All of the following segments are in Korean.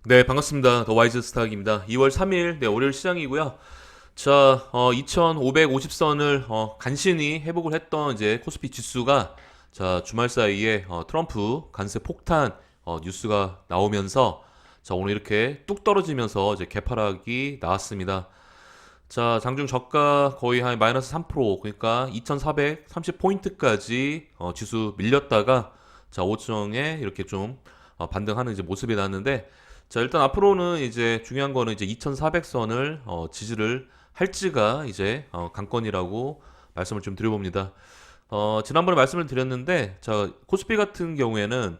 네, 반갑습니다. 더 와이즈 스탁입니다. 2월 3일, 네, 월요일 시장이고요. 자, 2550선을 간신히 회복을 했던 이제 코스피 지수가 자, 주말 사이에 트럼프 관세 폭탄 뉴스가 나오면서 자, 오늘 이렇게 뚝 떨어지면서 이제 개파락이 나왔습니다. 자, 장중 저가 거의 한 마이너스 3%, 그러니까 2430포인트까지 지수 밀렸다가 자, 오정에 이렇게 좀 반등하는 이제 모습이 났는데 자, 일단 앞으로는 이제 중요한 거는 이제 2400선을 지지를 할지가 이제 관건이라고 말씀을 좀 드려봅니다. 지난번에 말씀을 드렸는데 자, 코스피 같은 경우에는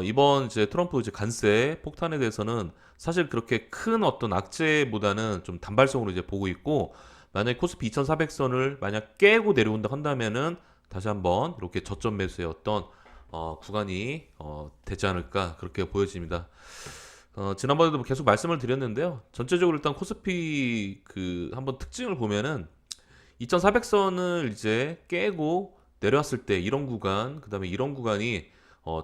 이번 이제 트럼프 이제 관세 폭탄에 대해서는 사실 그렇게 큰 어떤 악재보다는 좀 단발성으로 이제 보고 있고 만약에 코스피 2400선을 만약 깨고 내려온다 한다면은 다시 한번 이렇게 저점 매수의 어떤 구간이 되지 않을까 그렇게 보여집니다. 지난번에도 계속 말씀을 드렸는데요. 전체적으로 일단 코스피 그 한번 특징을 보면은 2400선을 이제 깨고 내려왔을 때 이런 구간, 그다음에 이런 구간이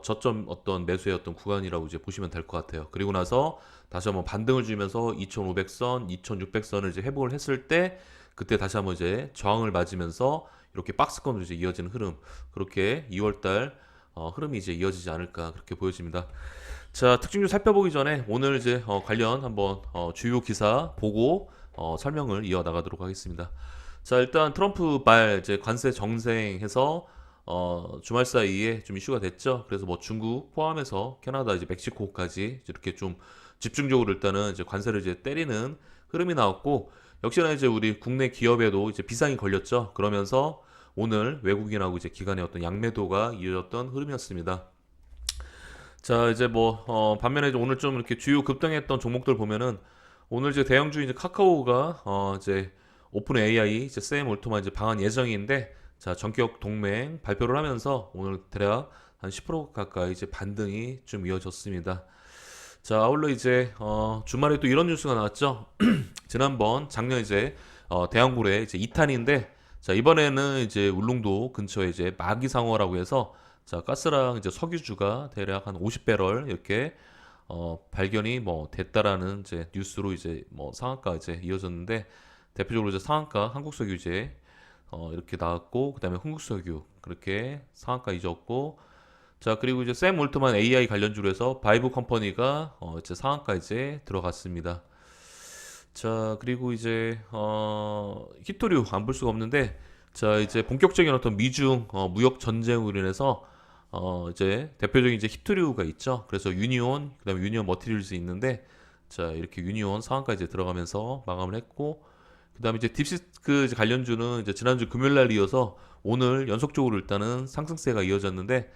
저점 어떤 매수의 어떤 구간이라고 이제 보시면 될 것 같아요. 그리고 나서 다시 한번 반등을 주면서 2500선, 2600선을 이제 회복을 했을 때 그때 다시 한번 이제 저항을 맞으면서 이렇게 박스권으로 이제 이어지는 흐름, 그렇게 2월달 흐름이 이제 이어지지 않을까 그렇게 보여집니다. 자, 특징 좀 살펴보기 전에 오늘 이제 관련 한번 주요 기사 보고 설명을 이어 나가도록 하겠습니다. 자, 일단 트럼프 말 이제 관세 정생해서 주말 사이에 좀 이슈가 됐죠. 그래서 뭐 중국 포함해서 캐나다 이제 멕시코까지 이렇게 좀 집중적으로 일단은 이제 관세를 이제 때리는 흐름이 나왔고 역시나 이제 우리 국내 기업에도 이제 비상이 걸렸죠. 그러면서 오늘 외국인하고 이제 기관의 어떤 양매도가 이어졌던 흐름이었습니다. 자, 이제 뭐 반면에 이제 오늘 좀 이렇게 주요 급등했던 종목들 보면은 오늘 이제 대형주인 이제 카카오가 이제 오픈 AI 이제 샘 올트만 이제 방한 예정인데 자, 전격 동맹 발표를 하면서 오늘 대략 한 10% 가까이 이제 반등이 좀 이어졌습니다. 자, 아울러 이제 주말에 또 이런 뉴스가 나왔죠. 지난번 작년 이제 대형굴의 이제 2탄인데 자, 이번에는 이제 울릉도 근처에 이제 마기상어라고 해서 자, 가스랑 이제 석유주가 대략 한 50배럴 이렇게 발견이 뭐 됐다라는 이제 뉴스로 이제 뭐 상한가 이제 이어졌는데 대표적으로 이제 상한가 한국석유 이제 이렇게 나왔고 그다음에 흥국석유 그렇게 상한가 잊었고 자, 그리고 이제 샘 올트만 AI 관련주로 해서 바이브 컴퍼니가 이제 상한가 이제 들어갔습니다. 자, 그리고 이제 히토류 안 볼 수가 없는데 자, 이제 본격적인 어떤 미중 무역 전쟁으로 인해서 이제 대표적인 이제 히토류가 있죠. 그래서 유니온, 그다음에 유니온 머티리얼즈 있는데 자, 이렇게 유니온 상한가 이제 들어가면서 마감을 했고 그다음에 이제 딥시스크 관련주는 이제 지난주 금요일 날 이어서 오늘 연속적으로 일단은 상승세가 이어졌는데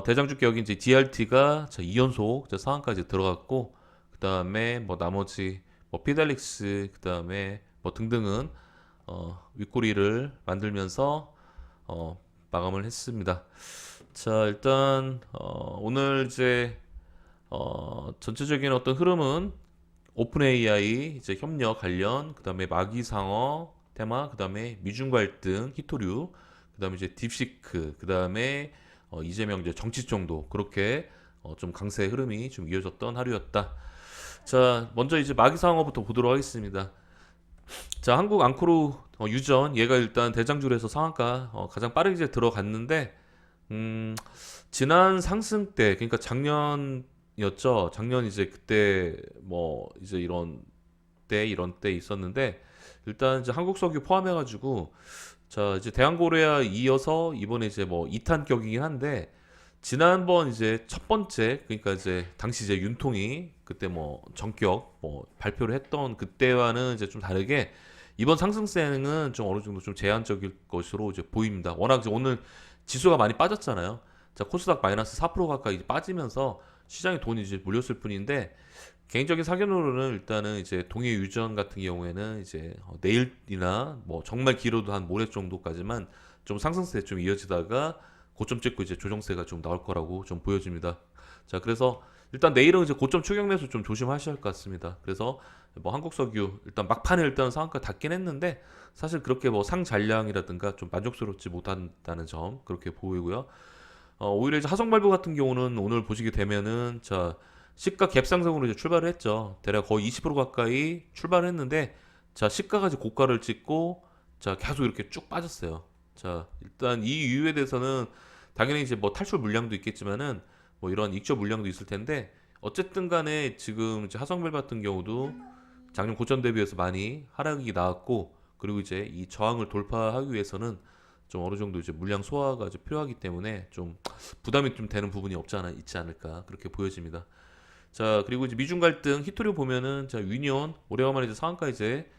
대장주 격인 이제 DRT가 자, 2연속 상한까지 들어갔고 그다음에 뭐 나머지 뭐 피델릭스 그다음에 뭐 등등은 윗꼬리를 만들면서 마감을 했습니다. 자, 일단 오늘 이제 전체적인 어떤 흐름은 오픈 AI 이제 협력 관련, 그다음에 마기상어 테마, 그다음에 미중 갈등, 히토류, 그다음에 이제 딥시크, 그다음에 이재명 이제 정치 정도 그렇게 좀 강세 흐름이 좀 이어졌던 하루였다. 자, 먼저 이제 마기상어부터 보도록 하겠습니다. 자, 한국 앙코르 유전 얘가 일단 대장주에서 상한가 가장 빠르게 이제 들어갔는데 지난 상승 때 그러니까 작년이었죠. 작년 이제 그때 뭐 이제 이런 때 있었는데 일단 이제 한국석유 포함해가지고 자, 이제 대한고래아 이어서 이번에 이제 뭐 2탄격이긴 한데 지난번 이제 첫 번째 그러니까 이제 당시 이제 윤통이 그때 뭐 전격 뭐 발표를 했던 그때와는 이제 좀 다르게 이번 상승세는 좀 어느 정도 좀 제한적일 것으로 이제 보입니다. 워낙 이제 오늘 지수가 많이 빠졌잖아요. 자, 코스닥 마이너스 4% 가까이 빠지면서 시장에 돈이 이제 몰렸을 뿐인데 개인적인 사견으로는 일단은 이제 동해 유전 같은 경우에는 이제 내일이나 뭐 정말 길어도 한 모레 정도까지만 좀 상승세 좀 이어지다가 고점 찍고 이제 조정세가 좀 나올 거라고 좀 보여집니다. 자, 그래서 일단 내일은 이제 고점 추격 매수 좀 조심하셔야 할 것 같습니다. 그래서 뭐 한국석유 일단 막판에 일단 상한가 닿긴 했는데 사실 그렇게 뭐 상잔량이라든가 좀 만족스럽지 못한다는 점 그렇게 보이고요. 오히려 이제 하성발부 같은 경우는 오늘 보시게 되면은 자, 시가 갭 상승으로 이제 출발을 했죠. 대략 거의 20% 가까이 출발을 했는데 자, 시가까지 고가를 찍고 자, 계속 이렇게 쭉 빠졌어요. 자, 일단 이 이유에 대해서는 당연히 이제 뭐 탈출 물량도 있겠지만은 뭐 이런 익절 물량도 있을 텐데 어쨌든 간에 지금 이제 하성별 같은 경우도 작년 고점 대비해서 많이 하락이 나왔고 그리고 이제 이 저항을 돌파하기 위해서는 좀 어느 정도 이제 물량 소화가 이제 필요하기 때문에 좀 부담이 좀 되는 부분이 없지 않아 있지 않을까 그렇게 보여집니다. 자, 그리고 이제 미중 갈등 히토리 보면은 자, 유니온 오래간만에 이제 상한가 이제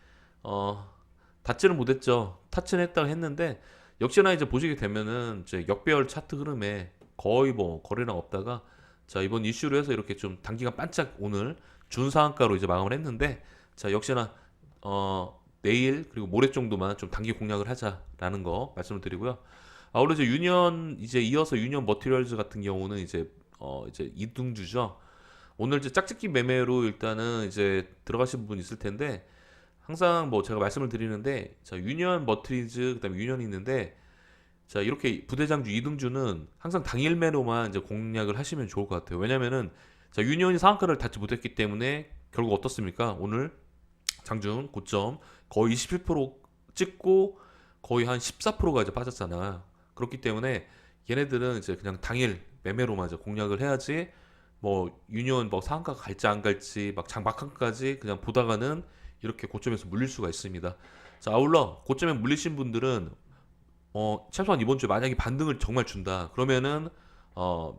어 닿지는 못했죠. 타치는 했다고 했는데 역시나 이제 보시게 되면은 이제 역배열 차트 흐름에 거의 뭐 거래량 없다가 자, 이번 이슈로 해서 이렇게 좀 단기간 반짝 오늘 준상한가로 이제 마감을 했는데 자, 역시나 내일 그리고 모레 정도만 좀 단기 공략을 하자라는 거 말씀을 드리고요. 아울러 이제 유니온 이제 이어서 유니온 머티리얼즈 같은 경우는 이제 이등주죠. 오늘 이제 짝짓기 매매로 일단은 이제 들어가신 분 있을 텐데 항상 뭐 제가 말씀을 드리는데 자, 유니온 머티리즈 그다음에 유니온이 있는데 자, 이렇게 부대장주 이등주는 항상 당일 매로만 이제 공략을 하시면 좋을 것 같아요. 왜냐면은 자, 유니온이 상한가를 닿지 못했기 때문에 결국 어떻습니까? 오늘 장중 고점 거의 27% 찍고 거의 한 14%가 이제 빠졌잖아. 그렇기 때문에 얘네들은 이제 그냥 당일 매매로만 이제 공략을 해야지 뭐 유니온 뭐 상한가 갈지 안 갈지 막 장막한까지 그냥 보다가는 이렇게 고점에서 물릴 수가 있습니다. 자, 아울러 고점에 물리신 분들은 최소한 이번 주에 만약에 반등을 정말 준다. 그러면은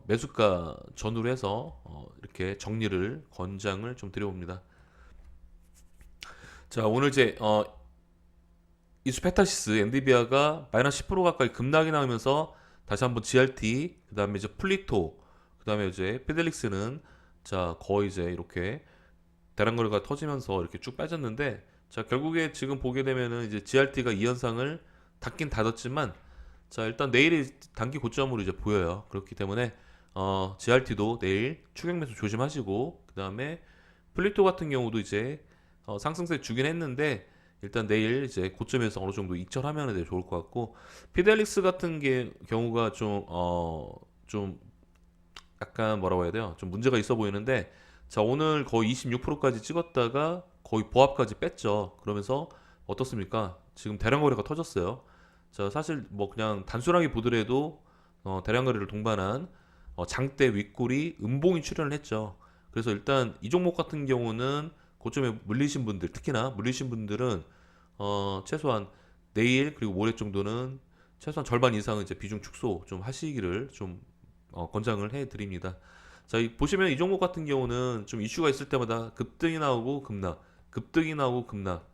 매수가 전후로 해서 이렇게 정리를 권장을 좀 드려봅니다. 자, 오늘 이제 이수페타시스 엔비디아가 마이너스 10% 가까이 급락이 나오면서 다시 한번 GRT 그다음에 이제 플리토 그다음에 이제 피델릭스는 자, 거의 이제 이렇게 대란거래가 터지면서 이렇게 쭉 빠졌는데 자, 결국에 지금 보게 되면은 이제 GRT가 이 현상을 닫긴 닫았지만 자, 일단 내일이 단기 고점으로 이제 보여요. 그렇기 때문에 GRT도 내일 추격 매수 조심하시고 그다음에 플리토 같은 경우도 이제 상승세 주긴 했는데 일단 내일 이제 고점에서 어느 정도 익절하면 되게 좋을 것 같고 피델릭스 같은 경우가 좀 약간 뭐라고 해야 돼요? 좀 문제가 있어 보이는데 자, 오늘 거의 26%까지 찍었다가 거의 보합까지 뺐죠. 그러면서 어떻습니까? 지금 대량 거래가 터졌어요. 자, 사실 뭐 그냥 단순하게 보더라도 대량 거래를 동반한 장대 윗골이 음봉이 출현을 했죠. 그래서 일단 이 종목 같은 경우는 고점에 물리신 분들, 특히나 물리신 분들은 최소한 내일 그리고 모레 정도는 최소한 절반 이상은 이제 비중 축소 좀 하시기를 좀 권장을 해드립니다. 자, 보시면 이 종목 같은 경우는 좀 이슈가 있을 때마다 급등이 나오고 급락, 급등이 나오고 급락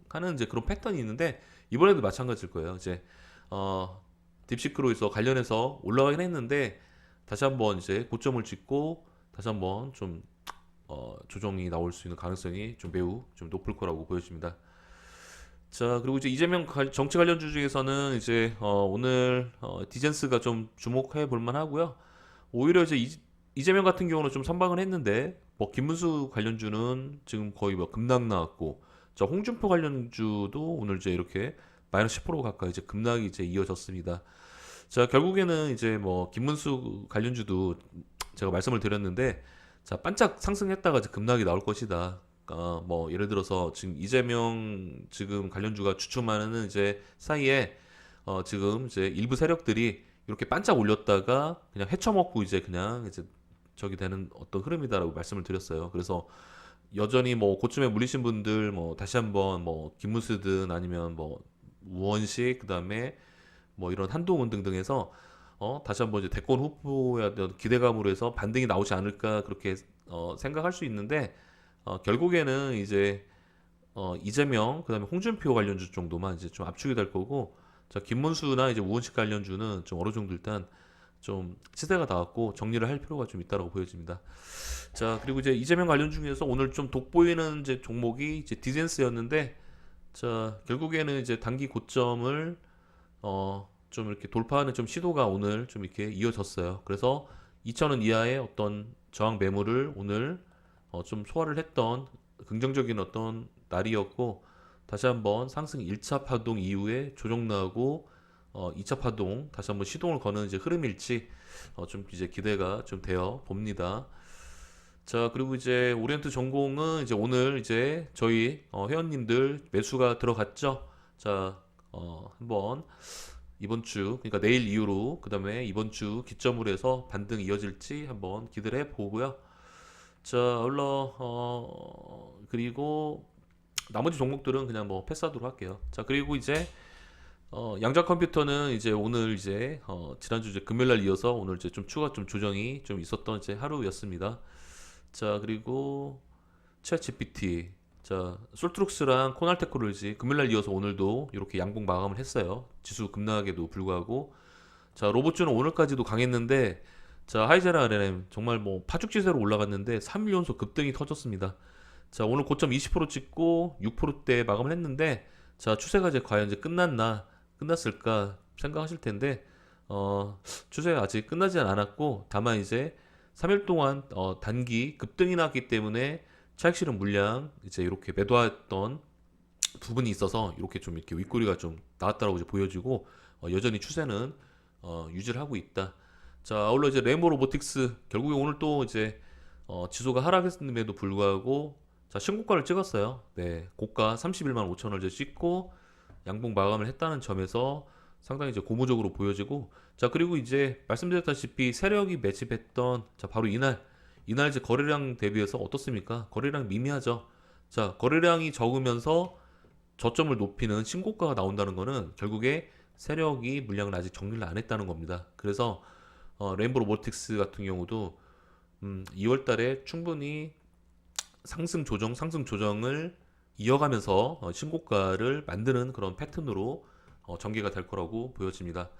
하는 이제 그런 패턴이 있는데 이번에도 마찬가지일 거예요. 이제 딥시크로에서 관련해서 올라가긴 했는데 다시 한번 이제 고점을 찍고 다시 한번 좀 조정이 나올 수 있는 가능성이 좀 매우 좀 높을 거라고 보여집니다. 자, 그리고 이제 이재명 정치 관련주 중에서는 이제 오늘 디젠스가 좀 주목해 볼 만하고요. 오히려 이제 이재명 같은 경우는 좀 선방을 했는데 뭐 김문수 관련주는 지금 거의 뭐 급락 나왔고 자, 홍준표 관련주도 오늘 이제 이렇게 마이너스 10% 가까이 이제 급락이 이제 이어졌습니다. 자, 결국에는 이제 뭐 김문수 관련주도 제가 말씀을 드렸는데 자, 반짝 상승했다가 이제 급락이 나올 것이다. 뭐 예를 들어서 지금 이재명 지금 관련주가 주춤하는 이제 사이에 지금 이제 일부 세력들이 이렇게 반짝 올렸다가 그냥 헤쳐먹고 이제 그냥 이제 저기 되는 어떤 흐름이다라고 말씀을 드렸어요. 그래서 여전히 뭐 고점에 물리신 분들 뭐 다시 한번 뭐 김문수든 아니면 뭐 우원식 그다음에 뭐 이런 한동훈 등등해서 다시 한번 이제 대권 후보에 대한 기대감으로 해서 반등이 나오지 않을까 그렇게 생각할 수 있는데 결국에는 이제 이재명 그다음에 홍준표 관련주 정도만 이제 좀 압축이 될 거고 자, 김문수나 이제 우원식 관련주는 좀 어느 정도 일단 좀 시세가 닿았고 정리를 할 필요가 좀 있다라고 보여집니다. 자, 그리고 이제 이재명 관련 중에서 오늘 좀 돋보이는 이제 종목이 이제 디젠스였는데 자, 결국에는 이제 단기 고점을 좀 이렇게 돌파하는 좀 시도가 오늘 좀 이렇게 이어졌어요. 그래서 2,000원 이하의 어떤 저항 매물을 오늘 좀 소화를 했던 긍정적인 어떤 날이었고 다시 한번 상승 1차 파동 이후에 조정 나오고 2차 파동 다시 한번 시동을 거는 이제 흐름일지 좀 이제 기대가 좀 되어 봅니다. 자, 그리고 이제 오리엔트 전공은 이제 오늘 이제 저희 회원님들 매수가 들어갔죠. 자, 한번 이번 주, 그러니까 내일 이후로, 그 다음에 이번 주 기점으로 해서 반등 이어질지 한번 기대를 해보고요. 자, 그리고 나머지 종목들은 그냥 뭐 패스하도록 할게요. 자, 그리고 이제 양자 컴퓨터는 이제 오늘 이제 지난주 이제 금요일날 이어서 오늘 이제 좀 추가 좀 조정이 좀 있었던 이제 하루였습니다. 자, 그리고 챗 GPT, 자, 솔트룩스랑 코날테크놀로지 금요일날 이어서 오늘도 이렇게 양봉 마감을 했어요. 지수 급락에도 불구하고. 자, 로봇주는 오늘까지도 강했는데, 자, 하이제라 RNM 정말 뭐 파죽지세로 올라갔는데 3일 연속 급등이 터졌습니다. 자, 오늘 고점 20% 찍고 6%대 마감을 했는데, 자, 추세가 이제 과연 이제 끝났을까 생각하실 텐데, 추세가 아직 끝나지 않았고, 다만 이제 3일 동안 단기 급등이 났기 때문에 차익 실현 물량 이제 이렇게 매도했던 부분이 있어서 이렇게 좀 이렇게 윗꼬리가 좀 나왔다라고 이제 보여지고, 여전히 추세는 유지를 하고 있다. 자, 아울러 이제 레인보우 로보틱스 결국에 오늘 또 이제 지수가 하락했음에도 불구하고 자, 신고가를 찍었어요. 네, 고가 31만 5천 원을 이제 찍고 양봉 마감을 했다는 점에서 상당히 이제 고무적으로 보여지고, 자, 그리고 이제 말씀드렸다시피 세력이 매집했던, 자, 바로 이날 이제 거래량 대비해서 어떻습니까? 거래량 미미하죠. 자, 거래량이 적으면서 저점을 높이는 신고가가 나온다는 거는 결국에 세력이 물량을 아직 정리를 안 했다는 겁니다. 그래서 레인보우 로보틱스 같은 경우도 2월 달에 충분히 상승 조정을 이어가면서 신고가를 만드는 그런 패턴으로 전개가 될 거라고 보여집니다.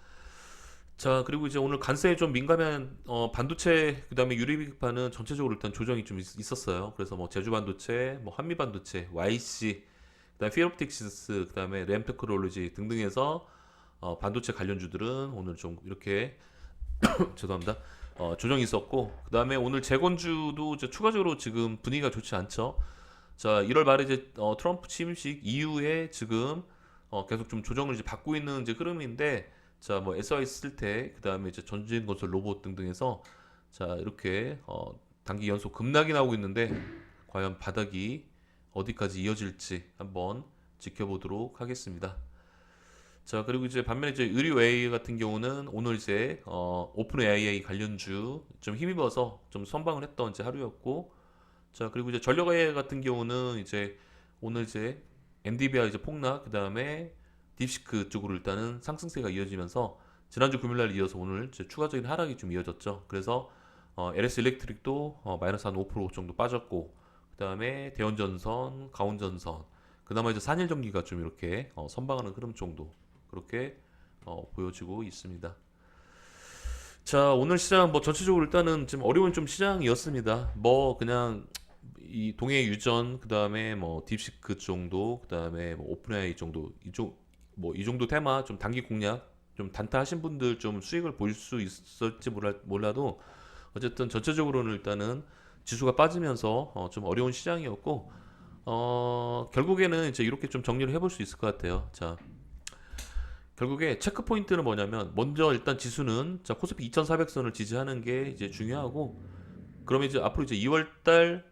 자, 그리고 이제 오늘 관세에 좀 민감한 반도체, 그다음에 유리기판은 전체적으로 일단 조정이 좀 있었어요. 그래서 뭐 제주 반도체, 뭐 한미 반도체, YC, 그다음에 피어옵틱시스, 그다음에 램테크놀로지 등등해서 반도체 관련주들은 오늘 좀 이렇게 죄송합니다. 조정이 있었고, 그다음에 오늘 재건주도 이제 추가적으로 지금 분위기가 좋지 않죠. 자, 1월 말에 이제 트럼프 취임식 이후에 지금 계속 좀 조정을 이제 받고 있는 이제 흐름인데, 자, 뭐 SY 쓸테, 그다음에 이제 전진건설 로봇 등등해서 자, 이렇게 단기 연속 급락이 나오고 있는데 과연 바닥이 어디까지 이어질지 한번 지켜보도록 하겠습니다. 자, 그리고 이제 반면에 이제 의류 AI 같은 경우는 오늘 이제 오픈 AI 관련주 좀 힘입어서 좀 선방을 했던 이제 하루였고, 자, 그리고 이제 전력 AI 같은 경우는 이제 오늘 이제 엔비디아 이제 폭락, 그다음에 딥시크 쪽으로 일단은 상승세가 이어지면서 지난주 금요일날 이어서 오늘 이제 추가적인 하락이 좀 이어졌죠. 그래서 LS 일렉트릭도 마이너스 한 5% 정도 빠졌고, 그다음에 대원전선, 가온전선, 그나마 이제 산일전기가 좀 이렇게 선방하는 흐름 정도 그렇게 보여지고 있습니다. 자, 오늘 시장 뭐 전체적으로 일단은 좀 어려운 좀 시장이었습니다. 뭐 그냥 이 동해 유전, 그다음에 뭐 딥시크 정도, 그다음에 뭐 오픈 AI 정도, 이 정도 테마 좀 단기 공략 좀 단타하신 분들 좀 수익을 볼 수 있을지 몰라도 어쨌든 전체적으로는 일단은 지수가 빠지면서 좀 어려운 시장이었고, 결국에는 이제 이렇게 좀 정리를 해볼 수 있을 것 같아요. 자, 결국에 체크 포인트는 뭐냐면, 먼저 일단 지수는 자, 코스피 2,400선을 지지하는 게 이제 중요하고, 그러면 이제 앞으로 이제 2월달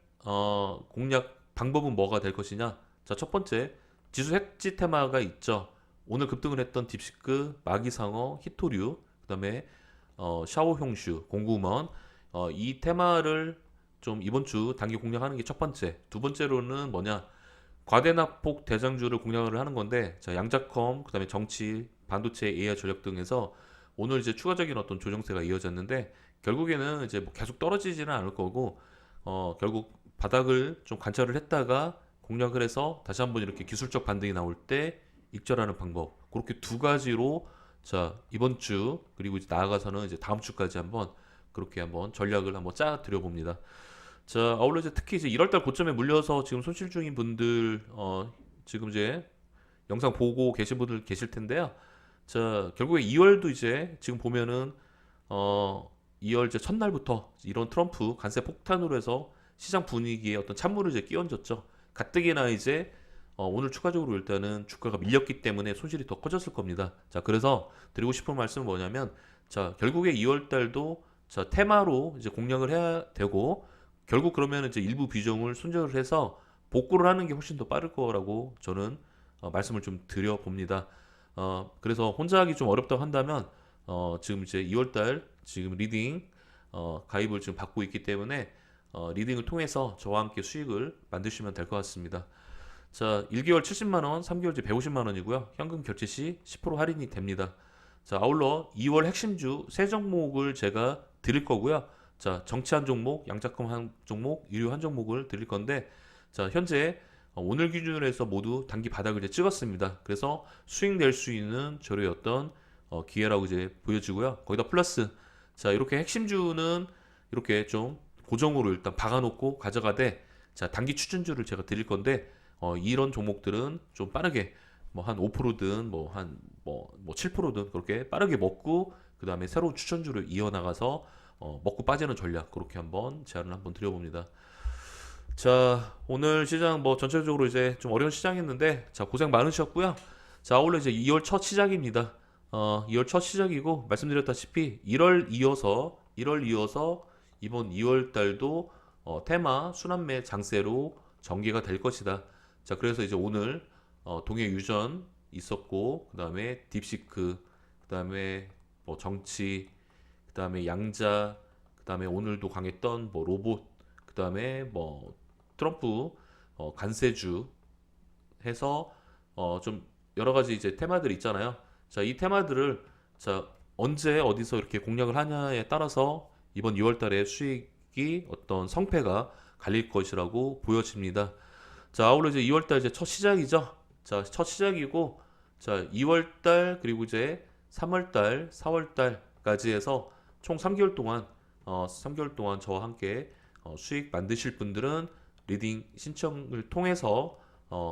공략 방법은 뭐가 될 것이냐? 자, 첫 번째 지수 hed지 테마가 있죠. 오늘 급등을 했던 딥시크, 마기상어, 히토류, 그다음에 샤오홍슈, 공구먼, 이 테마를 좀 이번 주 단기 공략하는 게 첫 번째. 두 번째로는 뭐냐? 과대낙폭 대장주를 공략을 하는 건데, 자, 양자컴, 그다음에 정치, 반도체, AI 전력 등에서 오늘 이제 추가적인 어떤 조정세가 이어졌는데, 결국에는 이제 뭐 계속 떨어지지는 않을 거고, 결국 바닥을 좀 관찰을 했다가 공략을 해서 다시 한번 이렇게 기술적 반등이 나올 때 익절하는 방법, 그렇게 두 가지로 자, 이번 주 그리고 이제 나아가서는 이제 다음 주까지 한번 그렇게 한번 전략을 한번 짜 드려 봅니다. 자, 아울러 이제 특히 이제 1월달 고점에 물려서 지금 손실 중인 분들 지금 이제 영상 보고 계신 분들 계실 텐데요. 자, 결국에 2월도 이제 지금 보면은 2월 이제 첫날부터 이런 트럼프 관세 폭탄으로 해서 시장 분위기에 어떤 찬물을 이제 끼얹었죠. 가뜩이나 이제 오늘 추가적으로 일단은 주가가 밀렸기 때문에 손실이 더 커졌을 겁니다. 자, 그래서 드리고 싶은 말씀은 뭐냐면, 자, 결국에 2월 달도 자, 테마로 이제 공략을 해야 되고, 결국 그러면 이제 일부 비중을 손절을 해서 복구를 하는 게 훨씬 더 빠를 거라고 저는 말씀을 좀 드려 봅니다. 그래서 혼자 하기 좀 어렵다고 한다면 지금 이제 2월달 지금 리딩 가입을 지금 받고 있기 때문에 리딩을 통해서 저와 함께 수익을 만드시면 될 것 같습니다. 자, 1개월 70만 원, 3개월째 150만 원이고요. 현금 결제 시 10% 할인이 됩니다. 자, 아울러 2월 핵심주 세 종목을 제가 드릴 거고요. 자, 정치 한 종목, 양자금 한 종목, 유료 한 종목을 드릴 건데, 자, 현재 오늘 기준으로 해서 모두 단기 바닥을 이제 찍었습니다. 그래서 수익 낼 수 있는 저의 어떤 기회라고 이제 보여지고요. 거기다 플러스, 자, 이렇게 핵심주는 이렇게 좀 고정으로 일단 박아놓고 가져가되, 자, 단기 추천주를 제가 드릴 건데, 이런 종목들은 좀 빠르게 뭐 한 5%든 뭐 한 뭐 7%든 그렇게 빠르게 먹고 그 다음에 새로운 추천주를 이어나가서 먹고 빠지는 전략 그렇게 한번 제안을 한번 드려봅니다. 자, 오늘 시장 뭐 전체적으로 이제 좀 어려운 시장이었는데 자, 고생 많으셨고요. 자, 아울러 이제 2월 첫 시작입니다. 2월 첫 시작이고 말씀드렸다시피 1월 이어서 이번 2월 달도 테마 순환매 장세로 전개가 될 것이다. 자, 그래서 이제 오늘 동해 유전 있었고 그다음에 딥시크 그다음에 뭐 정치 그다음에 양자 그다음에 오늘도 강했던 뭐 로봇 그다음에 뭐 트럼프 관세주 해서 좀 여러 가지 이제 테마들 있잖아요. 자, 이 테마들을 자, 언제 어디서 이렇게 공략을 하냐에 따라서 이번 2월 달에 수익이 어떤 성패가 갈릴 것이라고 보여집니다. 자, 아울러 이제 2월 달 이제 첫 시작이죠. 자, 첫 시작이고 자, 2월 달 그리고 이제 3월 달, 4월 달까지 해서 총 3개월 동안 3개월 동안 저와 함께 수익 만드실 분들은 리딩 신청을 통해서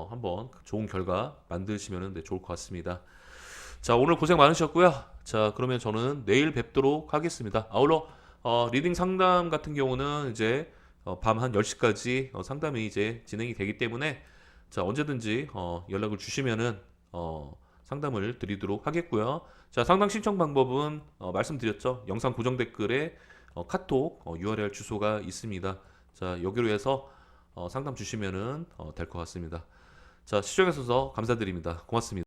한번 좋은 결과 만드시면 좋을 것 같습니다. 자, 오늘 고생 많으셨고요. 자, 그러면 저는 내일 뵙도록 하겠습니다. 아울러 리딩 상담 같은 경우는 이제 밤 한 10시까지 상담이 이제 진행이 되기 때문에 자, 언제든지 연락을 주시면은 상담을 드리도록 하겠고요. 자, 상담 신청 방법은 말씀드렸죠. 영상 고정 댓글에 카톡 URL 주소가 있습니다. 자, 여기로 해서 상담 주시면은 될 것 같습니다. 자, 시청해 주셔서 감사드립니다. 고맙습니다.